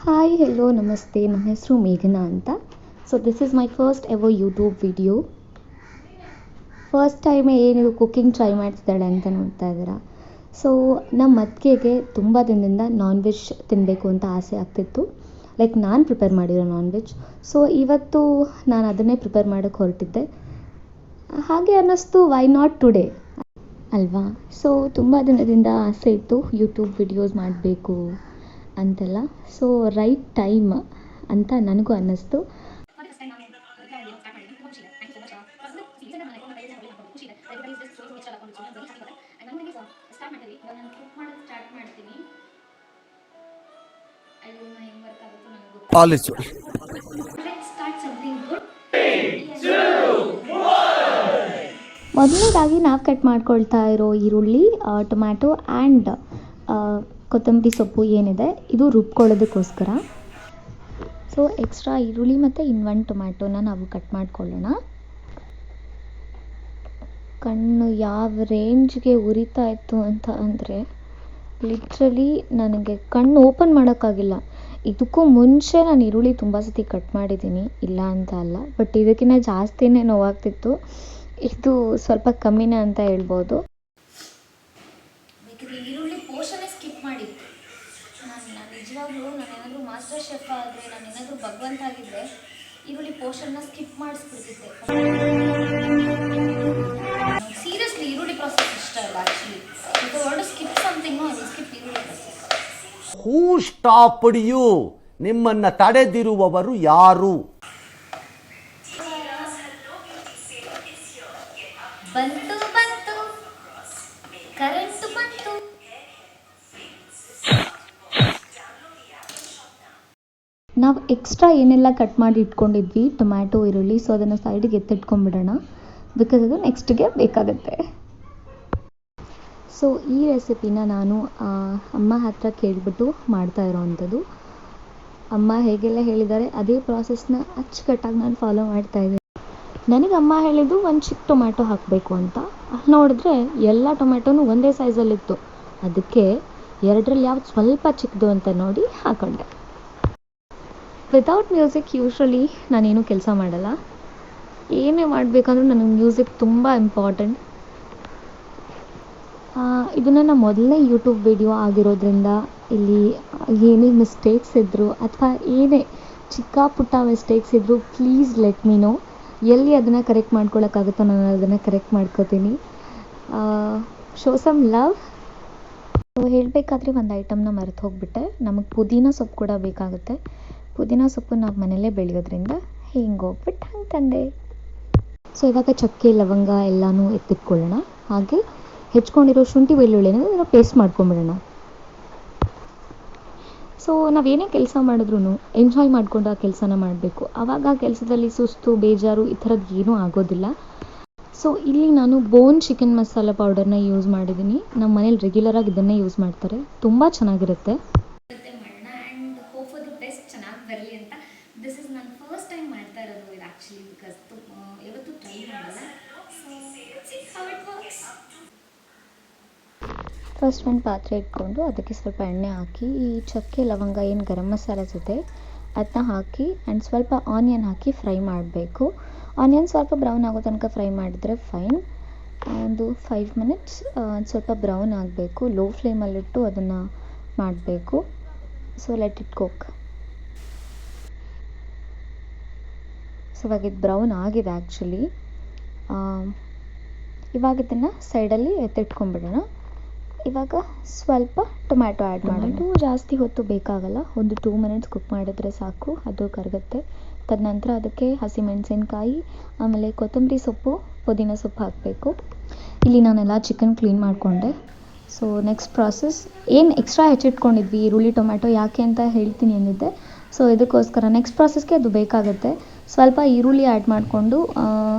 Hi hello ನಮಸ್ತೆ, ನನ್ನ ಹೆಸರು ಮೇಘನಾ ಅಂತ. So this is my first ever YouTube video. First time ಏನಿದು ಕುಕ್ಕಿಂಗ್ ಟ್ರೈ ಮಾಡ್ತಿದ್ದಾಳೆ ಅಂತ ನೋಡ್ತಾ ಇದ್ದೀರಾ. ಸೊ ನಮ್ಮ ಅತ್ತಿಗೆಗೆ ತುಂಬ ದಿನದಿಂದ ನಾನ್ ವೆಜ್ ತಿನ್ನಬೇಕು ಅಂತ ಆಸೆ ಆಗ್ತಿತ್ತು. ಲೈಕ್ ನಾನು ಪ್ರಿಪೇರ್ ಮಾಡಿರೋ ನಾನ್ ವೆಜ್. ಸೊ ಇವತ್ತು ನಾನು ಅದನ್ನೇ ಪ್ರಿಪೇರ್ ಮಾಡೋಕ್ಕೆ ಹೊರಟಿದ್ದೆ. ಹಾಗೆ ಅನ್ನಿಸ್ತು, ವೈ ನಾಟ್ ಟುಡೇ ಅಲ್ವಾ. ಸೊ ತುಂಬ ದಿನದಿಂದ ಆಸೆ ಇತ್ತು ಯೂಟ್ಯೂಬ್ ವಿಡಿಯೋಸ್ ಮಾಡಬೇಕು ಅಂತೆಲ್ಲ. ಸೊ ರೈಟ್ ಟೈಮ್ ಅಂತ ನನಗೂ ಅನ್ನಿಸ್ತು. ಮೊದಲನೇದಾಗಿ ನಾವು ಕಟ್ ಮಾಡ್ಕೊಳ್ತಾ ಇರೋ ಈರುಳ್ಳಿ, ಟೊಮ್ಯಾಟೊ ಆ್ಯಂಡ್ ಕೊತ್ತಂಬರಿ ಸೊಪ್ಪು ಏನಿದೆ ಇದು ರುಬ್ಕೊಳ್ಳೋದಕ್ಕೋಸ್ಕರ. ಸೊ ಎಕ್ಸ್ಟ್ರಾ ಈರುಳ್ಳಿ ಮತ್ತು ಇನ್ನೊಂದು ಟೊಮ್ಯಾಟೊನ ನಾವು ಕಟ್ ಮಾಡ್ಕೊಳ್ಳೋಣ. ಕಣ್ಣು ಯಾವ ರೇಂಜ್ಗೆ ಉರಿತಾ ಇತ್ತು ಅಂತ ಅಂದರೆ ಲಿಟ್ರಲಿ ನನಗೆ ಕಣ್ಣು ಓಪನ್ ಮಾಡೋಕ್ಕಾಗಿಲ್ಲ. ಇದಕ್ಕೂ ಮುಂಚೆ ನಾನು ಈರುಳ್ಳಿ ತುಂಬ ಸತಿ ಕಟ್ ಮಾಡಿದ್ದೀನಿ, ಇಲ್ಲ ಅಂತ ಅಲ್ಲ, ಬಟ್ ಇದಕ್ಕಿಂತ ಜಾಸ್ತಿನೇ ನೋವಾಗ್ತಿತ್ತು. ಇದು ಸ್ವಲ್ಪ ಕಮ್ಮಿನೇ ಅಂತ ಹೇಳ್ಬೋದು. ಈರುಳ್ಳಿ ಪೋಷಣೆ ಸ್ಕಿಪ್ ಮಾಡಿ. ನಾನು ನಿಜವಾಗ್ಲೂ ನಾನೇನಾದರೂ ಮಾಸ್ಟರ್ ಶೆಫ್ ಆದರೆ, ನಾನೇನಾದರೂ ಭಗವಂತ ಆಗಿದ್ದರೆ ಈರುಳ್ಳಿ ಪೋಷಣೆನ ಸ್ಕಿಪ್ ಮಾಡಿಸ್ಬಿಡ್ತಿದ್ದೆ. ಸೀರಿಯಸ್ಲಿ ಈರುಳ್ಳಿ ಪ್ರಾಸೆಸ್ ಇಷ್ಟ ಇಲ್ಲ ಆ್ಯಕ್ಚುಲಿ. ಇದು ವರ್ಡ್ ಸ್ಕಿಪ್ ಸಮಥಿಂಗ್, ಸ್ಕಿಪ್ ಈರುಳ್ಳಿ ಪ್ರಾಸೆಸ್. Who stopped you? ನಿಮ್ಮನ್ನ ತಡೆದಿರುವವರು ಯಾರು? ಬಂತು ಬಂತು ಕರೆಂಟ್ ಬಂತು. ನಾವು ಎಕ್ಸ್ಟ್ರಾ ಏನೆಲ್ಲ ಕಟ್ ಮಾಡಿ ಇಟ್ಕೊಂಡಿದ್ವಿ, ಟೊಮ್ಯಾಟೊ, ಈರುಳ್ಳಿ, ಸೊ ಅದನ್ನು ಸೈಡಿಗೆ ಎತ್ತಿಟ್ಕೊಂಡ್ಬಿಡೋಣ, ಬಿಕಾಸ್ ಅದು ನೆಕ್ಸ್ಟ್ಗೆ ಬೇಕಾಗುತ್ತೆ. ಸೊ ಈ ರೆಸಿಪಿನ ನಾನು ಅಮ್ಮ ಹತ್ರ ಕೇಳಿಬಿಟ್ಟು ಮಾಡ್ತಾ ಇರೋವಂಥದ್ದು. ಅಮ್ಮ ಹೇಗೆಲ್ಲ ಹೇಳಿದ್ದಾರೆ ಅದೇ ಪ್ರಾಸೆಸ್ನ ಅಚ್ಚುಕಟ್ಟಾಗಿ ನಾನು ಫಾಲೋ ಮಾಡ್ತಾ ಇದ್ದೀನಿ. ನನಗೆ ಅಮ್ಮ ಹೇಳಿದ್ದು ಒಂದು ಚಿಕ್ಕ ಟೊಮ್ಯಾಟೊ ಹಾಕಬೇಕು ಅಂತ. ಅಲ್ಲಿ ನೋಡಿದ್ರೆ ಎಲ್ಲ ಟೊಮ್ಯಾಟೊನೂ ಒಂದೇ ಸೈಜಲ್ಲಿತ್ತು. ಅದಕ್ಕೆ ಎರಡರಲ್ಲಿ ಯಾವ್ದು ಸ್ವಲ್ಪ ಚಿಕ್ಕದು ಅಂತ ನೋಡಿ ಹಾಕೊಂಡೆ. ವಿತೌಟ್ ಮ್ಯೂಸಿಕ್ ಯೂಶ್ವಲಿ ನಾನೇನು ಕೆಲಸ ಮಾಡಲ್ಲ. ಏನೇ ಮಾಡಬೇಕಂದ್ರೂ ನನಗೆ ಮ್ಯೂಸಿಕ್ ತುಂಬ ಇಂಪಾರ್ಟೆಂಟ್. ಇದು ನನ್ನ ಮೊದಲನೇ ಯೂಟ್ಯೂಬ್ ವಿಡಿಯೋ ಆಗಿರೋದ್ರಿಂದ ಇಲ್ಲಿ ಏನೇ ಮಿಸ್ಟೇಕ್ಸ್ ಇದ್ದರೂ ಅಥವಾ ಏನೇ ಚಿಕ್ಕ ಪುಟ್ಟ ಮಿಸ್ಟೇಕ್ಸ್ ಇದ್ದರೂ ಪ್ಲೀಸ್ ಲೆಟ್ ಮೀ ನೋ. ಎಲ್ಲಿ ಅದನ್ನು ಕರೆಕ್ಟ್ ಮಾಡ್ಕೊಳ್ಳೋಕ್ಕಾಗುತ್ತೋ ನಾನು ಅದನ್ನು ಕರೆಕ್ಟ್ ಮಾಡ್ಕೋತೀನಿ. Show some love. ಹೇಳಬೇಕಾದ್ರೆ ಒಂದು ಐಟಮ್ನ ಮರೆತು ಹೋಗ್ಬಿಟ್ಟೆ. ನಮಗೆ ಪುದೀನ ಸೊಪ್ಪು ಕೂಡ ಬೇಕಾಗುತ್ತೆ. ಪುದೀನ ಸೊಪ್ಪು ನಾವು ಮನೆಯಲ್ಲೇ ಬೆಳೆಯೋದ್ರಿಂದ ಹಿಂಗೆ ಹೋಗ್ಬಿಟ್ಟು ಹಂಗೆ ತಂದೆ. ಸೊ ಇವಾಗ ಚಕ್ಕೆ, ಲವಂಗ ಎಲ್ಲನೂ ಎತ್ತಿಟ್ಕೊಳ್ಳೋಣ. ಹಾಗೆ ಹೆಚ್ಕೊಂಡಿರೋ ಶುಂಠಿ ಬೆಳ್ಳುಳ್ಳಿನ ಅದನ್ನು ಪೇಸ್ಟ್ ಮಾಡ್ಕೊಂಬಿಡೋಣ. ಸೊ ನಾವೇನೇ ಕೆಲಸ ಮಾಡಿದ್ರೂ ಎಂಜಾಯ್ ಮಾಡಿಕೊಂಡು ಆ ಕೆಲಸನ ಮಾಡಬೇಕು. ಆವಾಗ ಆ ಕೆಲಸದಲ್ಲಿ ಸುಸ್ತು, ಬೇಜಾರು ಈ ಥರದ್ದು ಏನೂ ಆಗೋದಿಲ್ಲ. ಸೊ ಇಲ್ಲಿ ನಾನು ಬೋನ್ ಚಿಕನ್ ಮಸಾಲ ಪೌಡರ್ನ ಯೂಸ್ ಮಾಡಿದ್ದೀನಿ. ನಮ್ಮ ಮನೇಲಿ ರೆಗ್ಯುಲರಾಗಿ ಇದನ್ನೇ ಯೂಸ್ ಮಾಡ್ತಾರೆ, ತುಂಬ ಚೆನ್ನಾಗಿರುತ್ತೆ. ಮಾಡೋಣ and hope for the best, ಚೆನ್ನಾಗಿ ಬರಲಿ ಅಂತ. ದಿಸ್ ಇಸ್ ನನ್ನ ಫಸ್ಟ್ ಟೈಮ್ ಮಾಡ್ತಾ ಇರೋದು ಇದು ಆ್ಯಕ್ಚುಲಿ, ಬಿಕಾಸ್ ಯಾವತ್ತೂ ಟ್ರೈ ಮಾಡಲ್ಲ. So how it works. First ಒಂದು ಪಾತ್ರೆ ಇಟ್ಕೊಂಡು ಅದಕ್ಕೆ ಸ್ವಲ್ಪ ಎಣ್ಣೆ ಹಾಕಿ ಈ ಚಕ್ಕೆ, ಲವಂಗ ಏನು ಗರಂ ಮಸಾಲೆ ಜೊತೆ ಅದನ್ನ ಹಾಕಿ ಆ್ಯಂಡ್ ಸ್ವಲ್ಪ ಆನಿಯನ್ ಹಾಕಿ ಫ್ರೈ ಮಾಡಬೇಕು. ಆನಿಯನ್ ಸ್ವಲ್ಪ ಬ್ರೌನ್ ಆಗೋ ತನಕ ಫ್ರೈ ಮಾಡಿದರೆ ಫೈನ್. ಒಂದು 5 ಮಿನಿಟ್ಸ್ ಸ್ವಲ್ಪ ಬ್ರೌನ್ ಆಗಬೇಕು. ಲೋ ಫ್ಲೇಮಲ್ಲಿಟ್ಟು ಅದನ್ನು ಮಾಡಬೇಕು. So let it cook. So ಇವಾಗ ಇದು ಬ್ರೌನ್ ಆಗಿದೆ ಆ್ಯಕ್ಚುಲಿ. ಇವಾಗ ಇದನ್ನು ಸೈಡಲ್ಲಿ ಎತ್ತಿಟ್ಕೊಂಡ್ಬಿಡೋಣ. ಇವಾಗ ಸ್ವಲ್ಪ ಟೊಮ್ಯಾಟೊ ಆ್ಯಡ್ ಮಾಡೋದು. ಜಾಸ್ತಿ ಹೊತ್ತು ಬೇಕಾಗಲ್ಲ, ಒಂದು 2 ಮಿನಿಟ್ಸ್ ಕುಕ್ ಮಾಡಿದರೆ ಸಾಕು, ಅದು ಕರಗುತ್ತೆ. ತದನಂತರ ಅದಕ್ಕೆ ಹಸಿಮೆಣಸಿನ್ಕಾಯಿ, ಆಮೇಲೆ ಕೊತ್ತಂಬರಿ ಸೊಪ್ಪು, ಪುದೀನ ಸೊಪ್ಪು ಹಾಕಬೇಕು. ಇಲ್ಲಿ ನಾನೆಲ್ಲ ಚಿಕನ್ ಕ್ಲೀನ್ ಮಾಡಿಕೊಂಡೆ. ಸೊ ನೆಕ್ಸ್ಟ್ ಪ್ರಾಸೆಸ್ ಏನು ಎಕ್ಸ್ಟ್ರಾ ಹೆಚ್ಚಿಟ್ಕೊಂಡಿದ್ವಿ ಈರುಳ್ಳಿ, ಟೊಮ್ಯಾಟೊ ಯಾಕೆ ಅಂತ ಹೇಳ್ತೀನಿ ಅಂದಿದ್ದೆ. ಸೊ ಇದಕ್ಕೋಸ್ಕರ ನೆಕ್ಸ್ಟ್ ಪ್ರಾಸೆಸ್ಗೆ ಅದು ಬೇಕಾಗುತ್ತೆ. ಸ್ವಲ್ಪ ಈರುಳ್ಳಿ ಆ್ಯಡ್ ಮಾಡಿಕೊಂಡು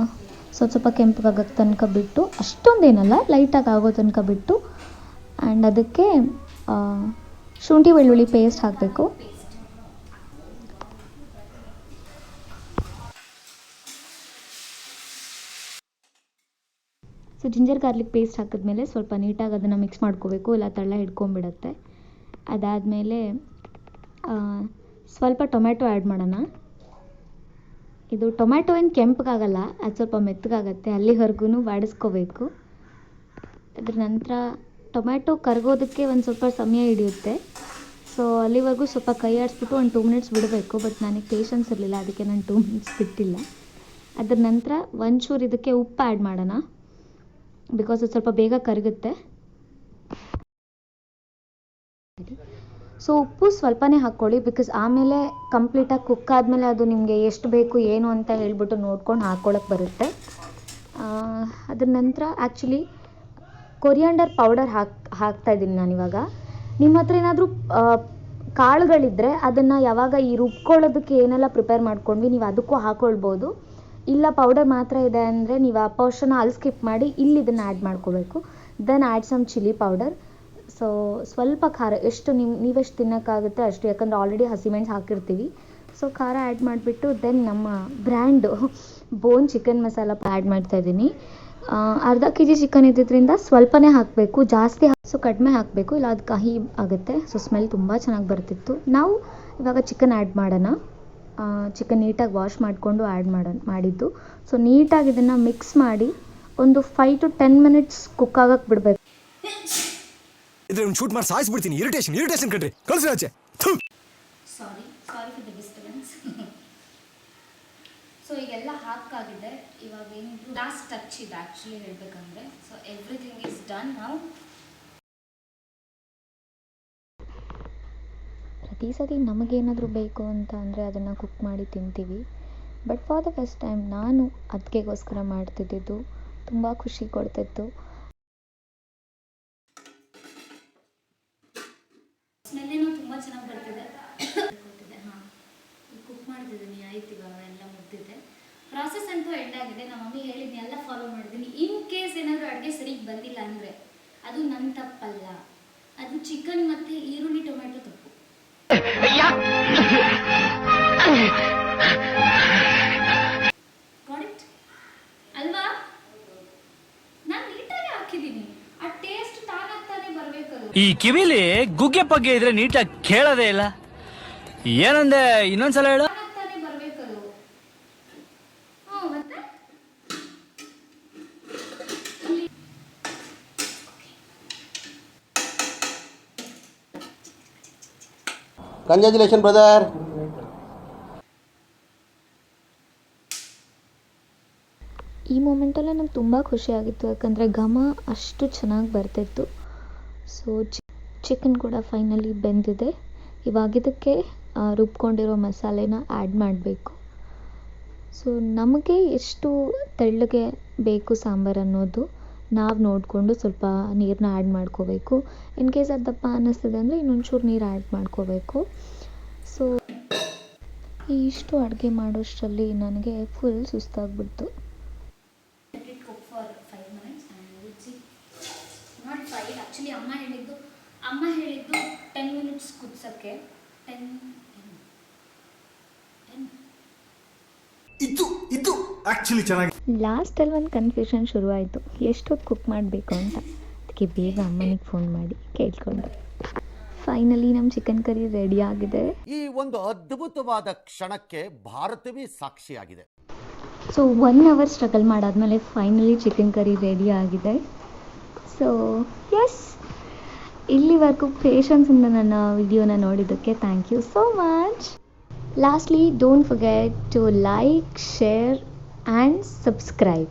ಸ್ವಲ್ಪ ಕೆಂಪಗಾಗೋ ತನಕ ಬಿಟ್ಟು, ಅಷ್ಟೊಂದೇನಲ್ಲ, ಲೈಟಾಗಿ ಆಗೋ ತನಕ ಬಿಟ್ಟು, ಆ್ಯಂಡ್ ಅದಕ್ಕೆ ಶುಂಠಿ ಬೆಳ್ಳುಳ್ಳಿ ಪೇಸ್ಟ್ ಹಾಕಬೇಕು. ಸೊ ಜಿಂಜರ್ ಗಾರ್ಲಿಕ್ ಪೇಸ್ಟ್ ಹಾಕಿದ್ಮೇಲೆ ಸ್ವಲ್ಪ ನೀಟಾಗಿ ಅದನ್ನು ಮಿಕ್ಸ್ ಮಾಡ್ಕೋಬೇಕು, ಇಲ್ಲ ತಳ ಹಿಡ್ಕೊಂಬಿಡತ್ತೆ. ಅದಾದಮೇಲೆ ಸ್ವಲ್ಪ ಟೊಮ್ಯಾಟೊ ಆ್ಯಡ್ ಮಾಡೋಣ. ಇದು ಟೊಮ್ಯಾಟೊ ಏನು ಕೆಂಪಗಾಗಲ್ಲ, ಅದು ಸ್ವಲ್ಪ ಮೆತ್ತಗಾಗತ್ತೆ, ಅಲ್ಲಿವರೆಗೂ ಬಾಡಿಸ್ಕೋಬೇಕು. ಅದ್ರ ನಂತರ ಟೊಮ್ಯಾಟೊ ಕರಗೋದಕ್ಕೆ ಒಂದು ಸ್ವಲ್ಪ ಸಮಯ ಹಿಡಿಯುತ್ತೆ. ಸೊ ಅಲ್ಲಿವರೆಗೂ ಸ್ವಲ್ಪ ಕೈ ಆಡಿಸ್ಬಿಟ್ಟು ಒಂದು 2 ಮಿನಿಟ್ಸ್ ಬಿಡಬೇಕು. ಬಟ್ ನನಗೆ ಪೇಷನ್ಸ್ ಇರಲಿಲ್ಲ, ಅದಕ್ಕೆ ನಾನು 2 ಮಿನಿಟ್ಸ್ ಬಿಟ್ಟಿಲ್ಲ. ಅದ್ರ ನಂತರ ಒಂಚೂರು ಇದಕ್ಕೆ ಉಪ್ಪು ಆ್ಯಡ್ ಮಾಡೋಣ, ಬಿಕಾಸ್ ಅದು ಸ್ವಲ್ಪ ಬೇಗ ಕರಗುತ್ತೆ. ಸೊ ಉಪ್ಪು ಸ್ವಲ್ಪನೇ ಹಾಕ್ಕೊಳ್ಳಿ, ಬಿಕಾಸ್ ಆಮೇಲೆ ಕಂಪ್ಲೀಟಾಗಿ ಕುಕ್ ಆದಮೇಲೆ ಅದು ನಿಮಗೆ ಎಷ್ಟು ಬೇಕು ಏನು ಅಂತ ಹೇಳ್ಬಿಟ್ಟು ನೋಡ್ಕೊಂಡು ಹಾಕ್ಕೊಳಕ್ಕೆ ಬರುತ್ತೆ. ಅದ್ರ ನಂತರ ಆ್ಯಕ್ಚುಲಿ ಕೊರಿಯಾಂಡರ್ ಪೌಡರ್ ಹಾಕ್ತಾಯಿದ್ದೀನಿ ನಾನಿವಾಗ. ನಿಮ್ಮ ಹತ್ರ ಏನಾದರೂ ಕಾಳುಗಳಿದ್ದರೆ ಅದನ್ನು ಯಾವಾಗ ಈ ರುಬ್ಕೊಳ್ಳೋದಕ್ಕೆ ಏನೆಲ್ಲ ಪ್ರಿಪೇರ್ ಮಾಡ್ಕೊಂಡ್ವಿ ನೀವು ಅದಕ್ಕೂ ಹಾಕ್ಕೊಳ್ಬೋದು. ಇಲ್ಲ ಪೌಡರ್ ಮಾತ್ರ ಇದೆ ಅಂದರೆ ನೀವು ಆ ಪೋರ್ಷನ್ನ ಅಲ್ಲಿ ಸ್ಕಿಪ್ ಮಾಡಿ ಇಲ್ಲಿ ಇದನ್ನು ಆ್ಯಡ್ ಮಾಡ್ಕೋಬೇಕು. Then add some chilli powder. So ಸ್ವಲ್ಪ ಖಾರ ಎಷ್ಟು ನೀವೆಷ್ಟು ತಿನ್ನೋಕ್ಕಾಗುತ್ತೆ ಅಷ್ಟು, ಯಾಕಂದರೆ ಆಲ್ರೆಡಿ ಹಸಿಮೆಣಸು ಹಾಕಿರ್ತೀವಿ. ಸೊ ಖಾರ ಆ್ಯಡ್ ಮಾಡಿಬಿಟ್ಟು ದೆನ್ ನಮ್ಮ ಬ್ರ್ಯಾಂಡು ಬೋನ್ ಚಿಕನ್ ಮಸಾಲ ಆ್ಯಡ್ ಮಾಡ್ತಾಯಿದ್ದೀನಿ. ಅರ್ಧ kg ಚಿಕನ್ ಇದ್ದಿದ್ದರಿಂದ ಸ್ವಲ್ಪನೇ ಹಾಕಬೇಕು, ಜಾಸ್ತಿ ಸೊ ಕಡಿಮೆ ಹಾಕಬೇಕು, ಇಲ್ಲ ಅದು ಕಹಿ ಆಗುತ್ತೆ. ಸೊ ಸ್ಮೆಲ್ ತುಂಬ ಚೆನ್ನಾಗಿ ಬರ್ತಿತ್ತು. ನಾವು ಇವಾಗ ಚಿಕನ್ ಆ್ಯಡ್ ಮಾಡೋಣ. ಚಿಕನ್ ನೀಟಾಗಿ ವಾಶ್ ಮಾಡಿಕೊಂಡು ಆ್ಯಡ್ ಮಾಡಿದ್ದು. ಸೊ ನೀಟಾಗಿ ಇದನ್ನು ಮಿಕ್ಸ್ ಮಾಡಿ ಒಂದು 5 to 10 ಮಿನಿಟ್ಸ್ ಕುಕ್ ಆಗಕ್ಕೆ ಬಿಡಬೇಕು. ಇದ್ರೆ ಒಂದು ಶೂಟ್ ಮಾಡಿ ಸಾಯಿಸ್ಬಿಡ್ತೀನಿ. ಇರಿಟೇಷನ್ ಕಣ್ರಿ, ಕಳ್ಸಿ ಆಚೆ. Sorry for the disturbance. So ಈಗೆಲ್ಲ ಹಾಕಾಗಿದೆ. ಇವಾಗ ಏನಿದ್ರು ಲಾಸ್ಟ್ ಟಚ್ ಇದೆ ಆ್ಯಕ್ಚುಲಿ ಹೇಳಬೇಕಂದ್ರೆ. ಸೊ ಎವ್ರಿಥಿಂಗ್ ಈಸ್ ಡನ್ ನಾವು. ಪ್ರತಿ ಸತಿ ನಮಗೇನಾದರೂ ಬೇಕು ಅಂತ ಅಂದರೆ ಅದನ್ನು ಕುಕ್ ಮಾಡಿ ತಿಂತೀವಿ. But for the first time ನಾನು ಅದಕ್ಕೆಗೋಸ್ಕರ ಮಾಡ್ತಿದ್ದಿದ್ದು ತುಂಬ ಖುಷಿ ಕೊಡ್ತಿತ್ತು. ಸ್ಮೆಲ್ಲೇನೋ ತುಂಬ ಚೆನ್ನಾಗಿ ಬರ್ತಿದೆ. ಹಾಂ, ಈಗ ಕುಕ್ ಮಾಡ್ತಿದ್ದೀನಿ. ಆಯ್ತು, ಇವಾಗ ಎಲ್ಲ ಮುಗ್ದಿದೆ. ಪ್ರಾಸೆಸ್ ಅಂತೂ ಎಂಡ್ ಆಗಿದೆ. ನಮ್ಮ ಮಮ್ಮಿ ಹೇಳಿದ್ನಿ ಎಲ್ಲ ಫಾಲೋ ಮಾಡಿದ್ದೀನಿ. ಇನ್ ಕೇಸ್ ಏನಾದರೂ ಅಡುಗೆ ಸರಿಗೆ ಬಂದಿಲ್ಲ ಅಂದರೆ ಅದು ನನ್ನ ತಪ್ಪಲ್ಲ, ಅದು ಚಿಕನ್ ಮತ್ತು ಈರುಳ್ಳಿ ಟೊಮೆಟೊ ತಪ್ಪು. ಗಾಟ್ ಅಲ್ವಾ? ನಾನು ನೀಟಾಗಿ ಹಾಕಿದ್ದೀನಿ. ಆ ಟೇಸ್ಟ್ ತಾನಾಗ್ತಾನೆ ಬರಬೇಕದು. ಈ ಕಿವಿಲಿ ಗುಗ್ಗೆ ಪಗ್ಗೆ ಇದ್ರೆ ನೀಟಾಗಿ ಕೇಳೋದೇ ಇಲ್ಲ. ಏನಂದೆ ಇನ್ನೊಂದ್ಸಲ ಹೇಳು. ತಾನಾಗ್ತಾನೆ ಬರಬೇಕದು. ಮತ್ತೆ ಕಂಗ್ರ್ಯಾಚುಲೇಷನ್ ಬ್ರದರ್. ಈ ಮೂಮೆಂಟಲ್ಲಿ ನಂಗೆ ತುಂಬ ಖುಷಿಯಾಗಿತ್ತು, ಯಾಕಂದರೆ ಘಮ ಅಷ್ಟು ಚೆನ್ನಾಗಿ ಬರ್ತಿತ್ತು. ಸೊ ಚಿಕನ್ ಕೂಡ ಫೈನಲಿ ಬೆಂದಿದೆ. ಇವಾಗ ಇದಕ್ಕೆ ರುಬ್ಕೊಂಡಿರೋ ಮಸಾಲೆನ ಆ್ಯಡ್ ಮಾಡಬೇಕು. ಸೊ ನಮಗೆ ಎಷ್ಟು ತೆಳ್ಳಗೆ ಬೇಕು ಸಾಂಬಾರು ಅನ್ನೋದು ನಾವು ನೋಡಿಕೊಂಡು ಸ್ವಲ್ಪ ನೀರನ್ನ ಆ್ಯಡ್ ಮಾಡ್ಕೋಬೇಕು. ಇನ್ ಕೇಸ್ ಅದು ದಪ್ಪ ಅನ್ನಿಸ್ತದೆ ಅಂದರೆ ಇನ್ನೊಂಚೂರು ನೀರು ಆ್ಯಡ್ ಮಾಡ್ಕೋಬೇಕು. ಸೊ ಇಷ್ಟು ಅಡುಗೆ ಮಾಡೋಷ್ಟರಲ್ಲಿ ನನಗೆ ಫುಲ್ ಸುಸ್ತಾಗ್ಬಿಡ್ತು. Cook for 5 minutes and we'll see. Not 5, actually ಅಮ್ಮ ಹೇಳಿದ್ದು 10 minutes ಕುದಿಸೋಕ್ಕೆ. 10 ಇದು ಆಕ್ಚುಲಿ ಚೆನ್ನಾಗಿ. ಲಾಸ್ಟಲ್ಲಿ ಒಂದು ಕನ್ಫ್ಯೂಷನ್ ಶುರುವಾಯಿತು, ಎಷ್ಟೊತ್ತು ಕುಕ್ ಮಾಡಬೇಕು ಅಂತ. ಅದಕ್ಕೆ ಬೇಗ ಅಮ್ಮನಿಗೆ ಫೋನ್ ಮಾಡಿ ಕೇಳ್ಕೊಂಡೆ. ಫೈನಲಿ ನಮ್ಮ ಚಿಕನ್ ಕರಿ ರೆಡಿ ಆಗಿದೆ. ಈ ಒಂದು ಅದ್ಭುತವಾದ ಕ್ಷಣಕ್ಕೆ ಭಾರತವೇ ಸಾಕ್ಷಿಯಾಗಿದೆ. ಸೊ 1 hour ಸ್ಟ್ರಗಲ್ ಮಾಡಾದ್ಮೇಲೆ ಫೈನಲಿ ಚಿಕನ್ ಕರಿ ರೆಡಿ ಆಗಿದೆ. ಸೊ ಎಸ್, ಇಲ್ಲಿವರೆಗೂ ಪೇಷನ್ಸಿಂದ ನನ್ನ ವಿಡಿಯೋನ ನೋಡಿದ್ದಕ್ಕೆ thank you so much. Lastly, don't forget to like, share and subscribe.